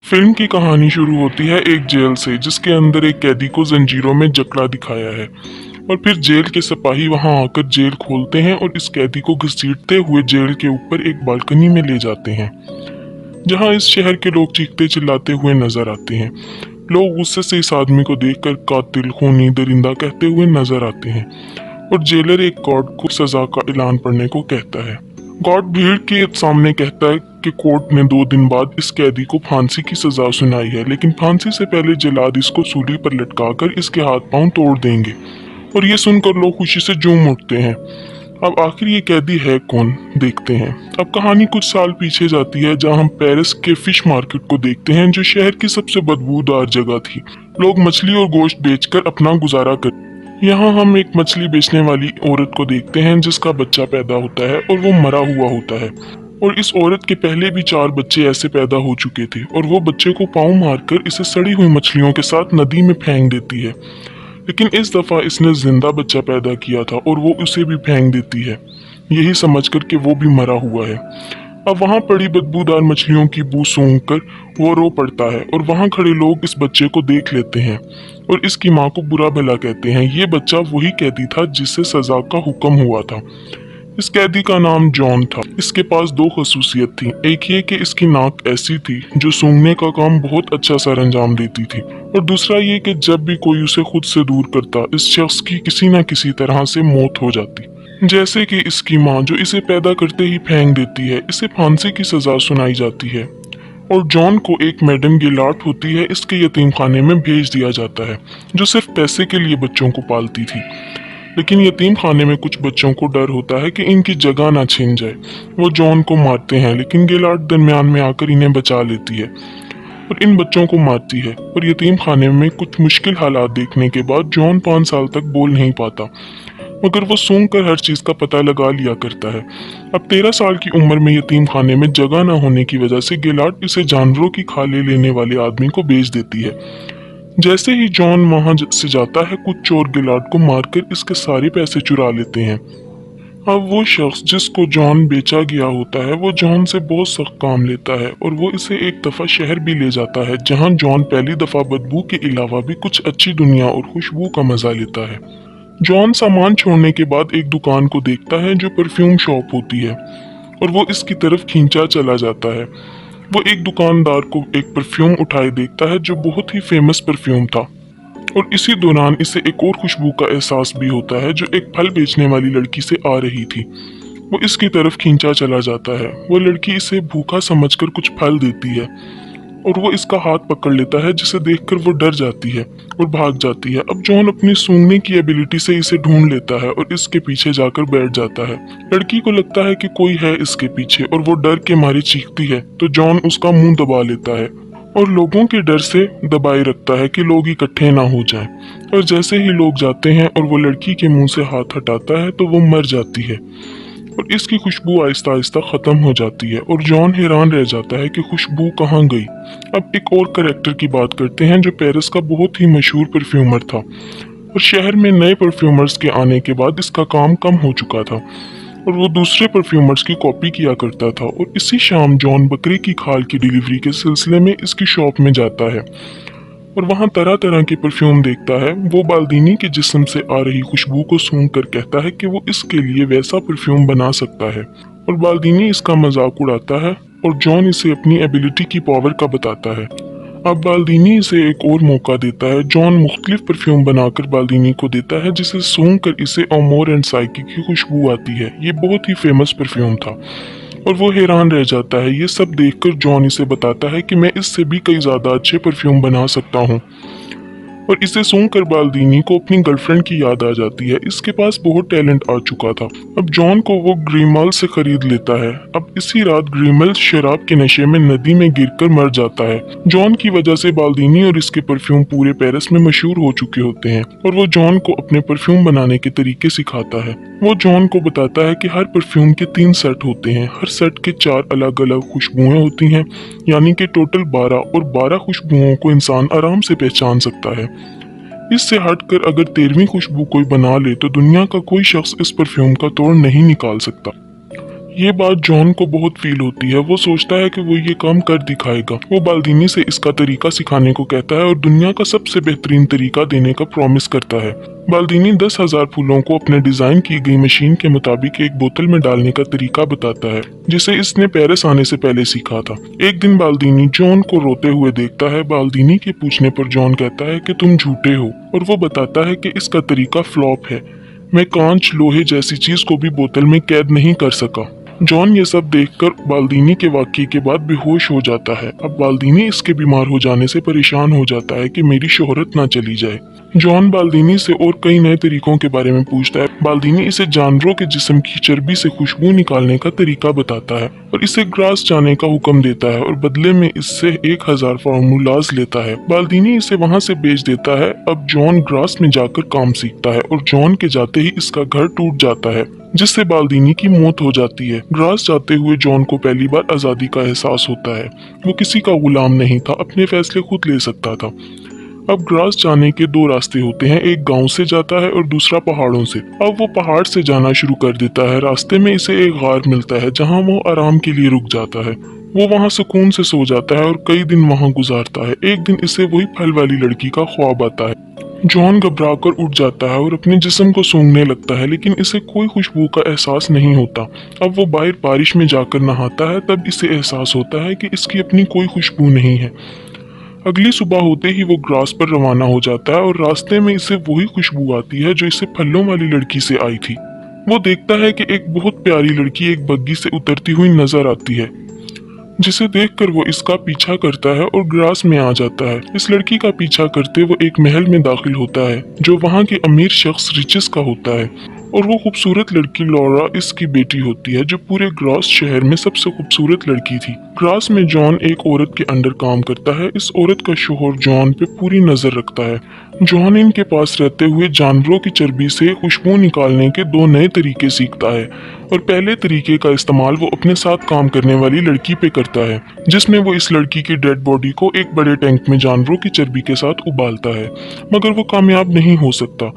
Film की कहानी शुरू होती है एक जेल से जिसके अंदर एक कैदी को जंजीरों में जकड़ा दिखाया है। और फिर जेल के सिपाही वहां आकर जेल खोलते हैं और इस कैदी को घसीटते हुए जेल के ऊपर एक बालकनी में ले जाते हैं, जहां इस शहर के लोग चीखते चिल्लाते हुए नजर आते हैं। लोग गुस्से से इस आदमी को देखकर कातिल, खूनी, दरिंदा कहते हुए नजर आते हैं और जेलर एक गार्ड को सजा का ऐलान पढ़ने को कहता है। गार्ड भीड़ के सामने कहता है कि कोर्ट ने 2 दिन बाद इस कैदी को फांसी की सजा सुनाई है, लेकिन फांसी से पहले जल्लाद इसको सूली पर लटकाकर इसके हाथ पांव तोड़ देंगे। और ये सुनकर लोग खुशी से झूम उठते हैं। अब आखिर ये कैदी है कौन, देखते हैं। अब कहानी कुछ साल पीछे जाती है, जहां हम पेरिस के फिश मार्केट को देखते हैं, जो शहर की सबसे बदबूदार जगह थी। लोग मछली और गोश्त बेचकर अपना गुजारा करते। यहाँ हम एक मछली बेचने वाली औरत को देखते हैं जिसका बच्चा पैदा होता है और वो मरा हुआ होता है। और इस औरत के पहले भी 4 बच्चे ऐसे पैदा हो चुके थे और वो बच्चे को पाँव मारकर इसे सड़ी हुई मछलियों के साथ नदी में फेंक देती है। लेकिन इस दफा इसने जिंदा बच्चा पैदा किया था और वो उसे भी फेंक देती है, यही समझकर कि वो भी मरा हुआ है। अब वहां पड़ी बदबूदार मछलियों की बू सूंघकर वो रो पड़ता है और वहां खड़े लोग इस बच्चे को देख लेते हैं और इसकी माँ को बुरा भला कहते हैं। ये बच्चा वही कैदी था जिससे सजा का हुक्म हुआ था। इस कैदी का नाम जॉन था। इसके पास 2 खसूसियत थी। एक ये कि इसकी नाक ऐसी थी जो सूंघने का काम बहुत अच्छा सर अंजाम देती थी, और दूसरा ये कि जब भी कोई उसे खुद से दूर करता, इस शख्स की किसी न किसी तरह से मौत हो जाती। जैसे कि इसकी माँ जो इसे पैदा करते ही फेंक देती है, इसे फांसी की सजा सुनाई जाती है। और जॉन को एक मैडम गिलार्ड होती है, इसके यतीम खाने में भेज दिया जाता है, जो सिर्फ पैसे के लिए बच्चों को पालती थी। लेकिन यतीम खाने में कुछ बच्चों को डर होता है कि इनकी जगह ना छिन जाए। वो जॉन को मारते हैं, लेकिन गिलार्ड दरमियान में आकर इन्हें बचा लेती है और इन बच्चों को मारती है। और यतीम खाने में कुछ मुश्किल हालात देखने के बाद जॉन 5 साल तक बोल नहीं पाता, मगर वो सूंघ कर हर चीज का पता लगा लिया करता है। अब 13 साल की उम्र में यतीम खाने में जगह न होने की वजह से गिलार्ड इसे जानवरों की खाले लेने वाले आदमी को बेच देती है। जैसे ही जॉन वहां से जाता है, कुछ चोर गिलार्ड को मारकर इसके सारे पैसे चुरा लेते हैं। अब वो शख्स जिसको जॉन बेचा गया होता है, वो जॉन से बहुत सख्त काम लेता है और वो इसे एक दफा शहर भी ले जाता है, जहां जॉन पहली दफा बदबू के अलावा भी कुछ अच्छी दुनिया और खुशबू का मजा लेता है। जॉन सामान छोड़ने के बाद एक दुकान को देखता है जो परफ्यूम शॉप होती है, और वो इसकी तरफ खींचा चला जाता है। वो एक दुकानदार को एक परफ्यूम उठाए देखता है जो बहुत ही फेमस परफ्यूम था, और इसी दौरान इसे एक और खुशबू का एहसास भी होता है जो एक फल बेचने वाली लड़की से आ रही थी। वो इसकी तरफ खींचा चला जाता है। वो लड़की इसे भूखा समझकर कुछ फल देती है और वो इसका हाथ पकड़ लेता है, जिसे देखकर वो डर जाती है और भाग जाती है। अब जॉन अपनी सूंघने की एबिलिटी से इसे ढूंढ लेता है और इसके पीछे जाकर बैठ जाता है। लड़की को लगता है कि कोई है इसके पीछे और वो डर के मारे चीखती है, तो जॉन उसका मुंह दबा लेता है और लोगों के डर से दबाए रखता है कि लोग इकट्ठे ना हो जाएं। और जैसे ही लोग जाते हैं और वो लड़की के मुंह से हाथ हटाता है, तो वो मर जाती है और इसकी खुशबू आहिस्ता आहिस्ता खत्म हो जाती है और जॉन हैरान रह जाता है कि खुशबू कहाँ गई। अब एक और कैरेक्टर की बात करते हैं जो पेरिस का बहुत ही मशहूर परफ्यूमर था, और शहर में नए परफ्यूमर्स के आने के बाद इसका काम कम हो चुका था और वो दूसरे परफ्यूमर्स की कॉपी किया करता था। और इसी शाम जॉन बकरे की खाल की डिलीवरी के सिलसिले में इसकी शॉप में जाता है और वहाँ तरह तरह के परफ्यूम देखता है। वो बाल्दीनी के जिस्म से आ रही खुशबू को सूंघ कर कहता है कि वो इसके लिए वैसा परफ्यूम बना सकता है, और बाल्दीनी इसका मजाक उड़ाता है और जॉन इसे अपनी एबिलिटी की पावर का बताता है। अब बाल्दीनी इसे एक और मौका देता है। जॉन मुख्तलिफ परफ्यूम बनाकर बाल्दीनी को देता है, जिसे सूंघ कर इसे अमोर एंड साइकी की खुशबू आती है। ये बहुत ही फेमस परफ्यूम था और वो हैरान रह जाता है। ये सब देखकर जॉन इसे बताता है कि मैं इससे भी कई ज्यादा अच्छे परफ्यूम बना सकता हूँ, और इसे सूंघकर बाल्दीनी को अपनी गर्लफ्रेंड की याद आ जाती है। इसके पास बहुत टैलेंट आ चुका था। अब जॉन को वो ग्रीमल से खरीद लेता है। अब इसी रात ग्रीमल शराब के नशे में नदी में गिरकर मर जाता है। जॉन की वजह से बाल्दीनी और इसके परफ्यूम पूरे पेरिस में मशहूर हो चुके होते हैं, और वो जॉन को अपने परफ्यूम बनाने के तरीके सिखाता है। वो जॉन को बताता है कि हर परफ्यूम के 3 सेट होते हैं, हर सेट के 4 अलग अलग खुशबुएं होती हैं, यानी कि टोटल 12, और 12 खुशबुओं को इंसान आराम से पहचान सकता है। इससे हटकर अगर 13वीं खुशबू कोई बना ले तो दुनिया का कोई शख्स इस परफ्यूम का तोड़ नहीं निकाल सकता। ये बात जॉन को बहुत फील होती है। वो सोचता है कि वो ये काम कर दिखाएगा। वो बाल्दीनी से इसका तरीका सिखाने को कहता है और दुनिया का सबसे बेहतरीन तरीका देने का प्रॉमिस करता है। बाल्दीनी 10,000 फूलों को अपने डिजाइन की गई मशीन के मुताबिक एक बोतल में डालने का तरीका बताता है, जिसे इसने पेरिस आने से पहले सीखा था। एक दिन बाल्दीनी जॉन को रोते हुए देखता है। बाल्दीनी के पूछने पर जॉन कहता है कि तुम झूठे हो, और वो बताता है कि इसका तरीका फ्लॉप है। मैं कांच, लोहे जैसी चीज को भी बोतल में कैद नहीं कर सका। जॉन ये सब देखकर बाल्दीनी के वाक्य के बाद बेहोश हो जाता है। अब बाल्दीनी इसके बीमार हो जाने से परेशान हो जाता है कि मेरी शोहरत ना चली जाए। जॉन बाल्दीनी से और कई नए तरीकों के बारे में पूछता है। बाल्दीनी इसे जानवरों के जिस्म की चर्बी से खुशबू निकालने का तरीका बताता है और इसे ग्रास जाने का हुक्म देता है और बदले में इससे 1000 फार्मूलाज लेता है। बाल्दीनी इसे वहां से बेच देता है। अब जॉन ग्रास में जाकर काम सीखता है और जॉन के जाते ही इसका घर टूट जाता है, जिससे बाल्दीनी की मौत हो जाती है। ग्रास जाते हुए जॉन को पहली बार आजादी का एहसास होता है। वो किसी का गुलाम नहीं था, अपने फैसले खुद ले सकता था। अब ग्रास जाने के 2 रास्ते होते हैं, एक गांव से जाता है और दूसरा पहाड़ों से। अब वो पहाड़ से जाना शुरू कर देता है। रास्ते में इसे एक गार मिलता है जहां वो आराम के लिए रुक जाता है। वो वहां सुकून से सो जाता है और कई दिन वहां गुजारता है। एक दिन इसे वही फल वाली लड़की का ख्वाब आता है। जॉन घबराकर उठ जाता है और अपने जिस्म को सूंघने लगता है, लेकिन इसे कोई खुशबू का एहसास नहीं होता। अब वो बाहर बारिश में जाकर नहाता है, तब इसे एहसास होता है कि इसकी अपनी कोई खुशबू नहीं है। अगली सुबह होते ही वो ग्रास पर रवाना हो जाता है और रास्ते में इसे वही खुशबू आती है जो इसे फलों वाली लड़की से आई थी। वो देखता है कि एक बहुत प्यारी लड़की एक बग्गी से उतरती हुई नजर आती है, जिसे देखकर वो इसका पीछा करता है और ग्रास में आ जाता है। इस लड़की का पीछा करते वो एक महल में दाखिल होता है जो वहाँ के अमीर शख्स रिचिस का होता है, और वो खूबसूरत लड़की लॉरा इसकी बेटी होती है, जो पूरे ग्रास शहर में सबसे खूबसूरत लड़की थी। ग्रास में जॉन एक औरत के अंडर काम करता है। इस औरत का शोहर जॉन पे पूरी नजर रखता है। जॉन इनके पास रहते हुए जानवरों की चर्बी से खुशबू निकालने के 2 नए तरीके सीखता है, और पहले तरीके का इस्तेमाल वो अपने साथ काम करने वाली लड़की पे करता है, जिसमें वो इस लड़की की डेड बॉडी को एक बड़े टैंक में जानवरों की चर्बी के साथ उबालता है, मगर वो कामयाब नहीं हो सकता।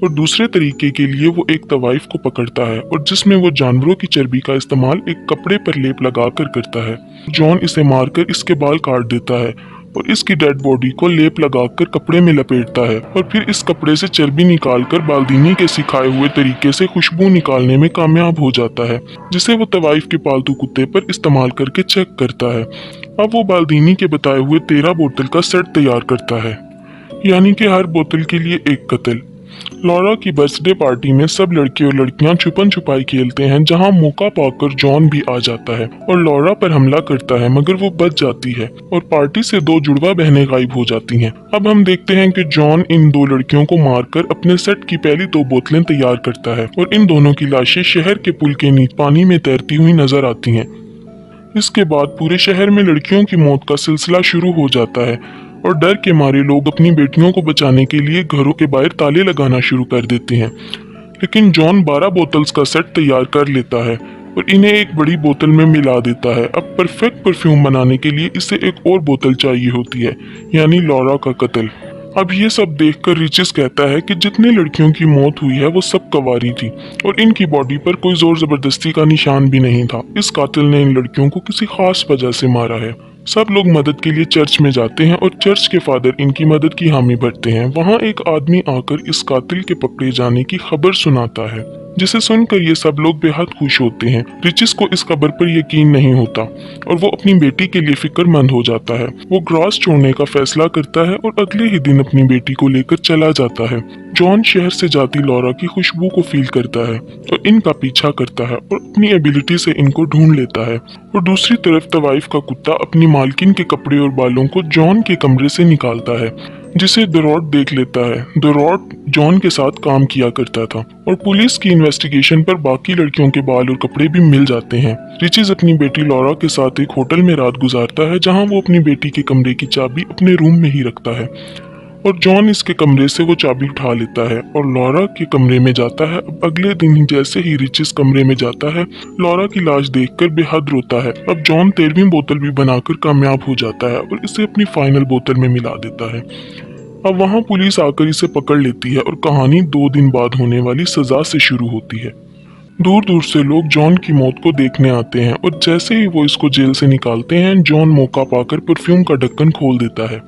और दूसरे तरीके के लिए वो एक तवाइफ को पकड़ता है और जिसमें वो जानवरों की चर्बी का इस्तेमाल एक कपड़े पर लेप लगाकर करता है। जॉन इसे मारकर इसके बाल काट देता है और इसकी डेड बॉडी को लेप लगाकर कपड़े में लपेटता है, और फिर इस कपड़े से चर्बी निकालकर बाल्दीनी के सिखाए हुए तरीके से खुशबू निकालने में कामयाब हो जाता है, जिसे वो तवाइफ के पालतू कुत्ते पर इस्तेमाल करके चेक करता है। अब वो बाल्दीनी के बताए हुए 13 बोतल का सेट तैयार करता है, यानी कि हर बोतल के लिए एक कत्ल। लॉरा की बर्थडे पार्टी में सब लड़के और लड़कियां छुपन छुपाई खेलते हैं, जहां मौका पाकर जॉन भी आ जाता है और लॉरा पर हमला करता है, मगर वो बच जाती है और पार्टी से 2 जुड़वा बहनें गायब हो जाती हैं। अब हम देखते हैं कि जॉन इन 2 लड़कियों को मारकर अपने सेट की पहली 2 बोतलें तैयार करता है और इन दोनों की लाशें शहर के पुल के नीचे पानी में तैरती हुई नजर आती हैं। इसके बाद पूरे शहर में लड़कियों की मौत का सिलसिला शुरू हो जाता है और डर के मारे लोग अपनी बेटियों को बचाने के लिए घरों के बाहर ताले लगाना शुरू कर देते हैं। लेकिन जॉन 12 बोतल्स का सेट तैयार कर लेता है और इन्हें एक बड़ी बोतल में मिला देता है। अब परफेक्ट परफ्यूम बनाने के लिए इसे एक और बोतल चाहिए होती है, यानी लॉरा का कत्ल। अब ये सब देखकर रिचिस कहता है कि जितने लड़कियों की मौत हुई है वो सब कवारी थी और इनकी बॉडी पर कोई जोर जबरदस्ती का निशान भी नहीं था। इस कातिल ने इन लड़कियों को किसी खास वजह से मारा है। सब लोग मदद के लिए चर्च में जाते हैं और चर्च के फादर इनकी मदद की हामी भरते हैं। वहाँ एक आदमी आकर इस कातिल के पकड़े जाने की खबर सुनाता है, जिसे सुनकर ये सब लोग बेहद खुश होते हैं। रिचिस को इस खबर पर यकीन नहीं होता और वो अपनी बेटी के लिए फिक्रमंद हो जाता है। वो ग्रास छोड़ने का फैसला करता है और अगले ही दिन अपनी बेटी को लेकर चला जाता है। जॉन शहर से जाती लॉरा की खुशबू को फील करता है और इनका पीछा करता है और अपनी एबिलिटी से इनको ढूंढ लेता है। और दूसरी तरफ तवाइफ का कुत्ता अपनी मालकिन के कपड़े और बालों को जॉन के कमरे से निकालता है, जिसे दरोट देख लेता है। दरोट जॉन के साथ काम किया करता था और पुलिस की इन्वेस्टिगेशन पर बाकी लड़कियों के बाल और कपड़े भी मिल जाते हैं। रिचिस अपनी बेटी लॉरा के साथ एक होटल में रात गुजारता है, जहां वो अपनी बेटी के कमरे की चाबी अपने रूम में ही रखता है और जॉन इसके कमरे से वो चाबी उठा लेता है और लॉरा के कमरे में जाता है। अब अगले दिन जैसे ही रिचिस कमरे में जाता है, लॉरा की लाश देखकर बेहद रोता है। अब जॉन 13वीं बोतल भी बनाकर कामयाब हो जाता है और इसे अपनी फाइनल बोतल में मिला देता है। अब वहाँ पुलिस आकर इसे पकड़ लेती है और कहानी 2 दिन बाद होने वाली सजा से शुरू होती है। दूर दूर से लोग जॉन की मौत को देखने आते हैं और जैसे ही वो इसको जेल से निकालते हैं, जॉन मौका पाकर परफ्यूम का ढक्कन खोल देता है।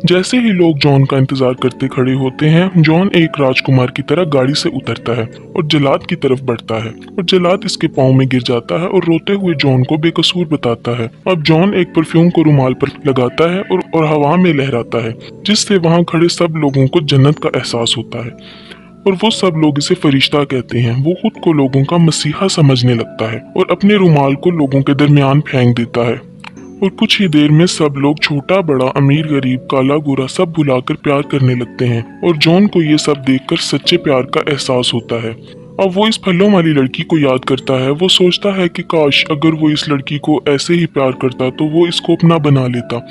जैसे ही लोग जॉन का इंतजार करते खड़े होते हैं, जॉन एक राजकुमार की तरह गाड़ी से उतरता है और जल्लाद की तरफ बढ़ता है और जल्लाद इसके पाँव में गिर जाता है और रोते हुए जॉन को बेकसूर बताता है। अब जॉन एक परफ्यूम को रुमाल पर लगाता है और हवा में लहराता है, जिससे वहाँ खड़े सब लोगों को जन्नत का एहसास होता है और वो सब लोग इसे फरिश्ता कहते हैं। वो खुद को लोगों का मसीहा समझने लगता है और अपने रुमाल को लोगों के दरमियान फेंक देता है और कुछ ही देर में सब लोग छोटा बड़ा अमीर गरीब काला गोरा सब भुलाकर प्यार करने लगते हैं और जॉन को ये सब देखकर सच्चे प्यार का एहसास होता है। अब वो इस फलों वाली लड़की को याद करता है। वो सोचता है कि काश अगर वो इस लड़की को ऐसे ही प्यार करता तो वो इसको अपना बना लेता।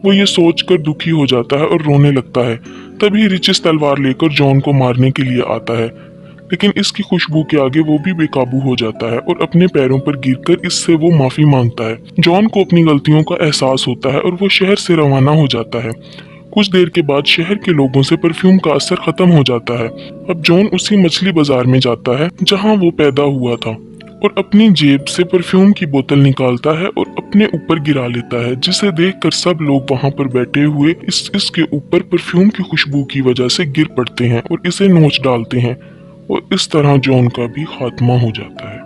वो ये सोचकर दुखी हो जाता है और रोने लगता है। तभी रिचिस तलवार लेकर जॉन को मारने के लिए आता है, लेकिन इसकी खुशबू के आगे वो भी बेकाबू हो जाता है और अपने पैरों पर गिरकर इससे वो माफी मांगता है। जॉन को अपनी गलतियों का एहसास होता है और वो शहर से रवाना हो जाता है। कुछ देर के बाद शहर के लोगों से परफ्यूम का असर खत्म हो जाता है। अब जॉन उसी मछली बाजार में जाता है जहाँ वो पैदा हुआ था और अपनी जेब से परफ्यूम की बोतल निकालता है और अपने ऊपर गिरा लेता है, जिसे देखकर सब लोग वहां पर बैठे हुए इसके ऊपर परफ्यूम की खुशबू की वजह से गिर पड़ते हैं और इसे नोच डालते हैं और इस तरह जॉन का भी खात्मा हो जाता है।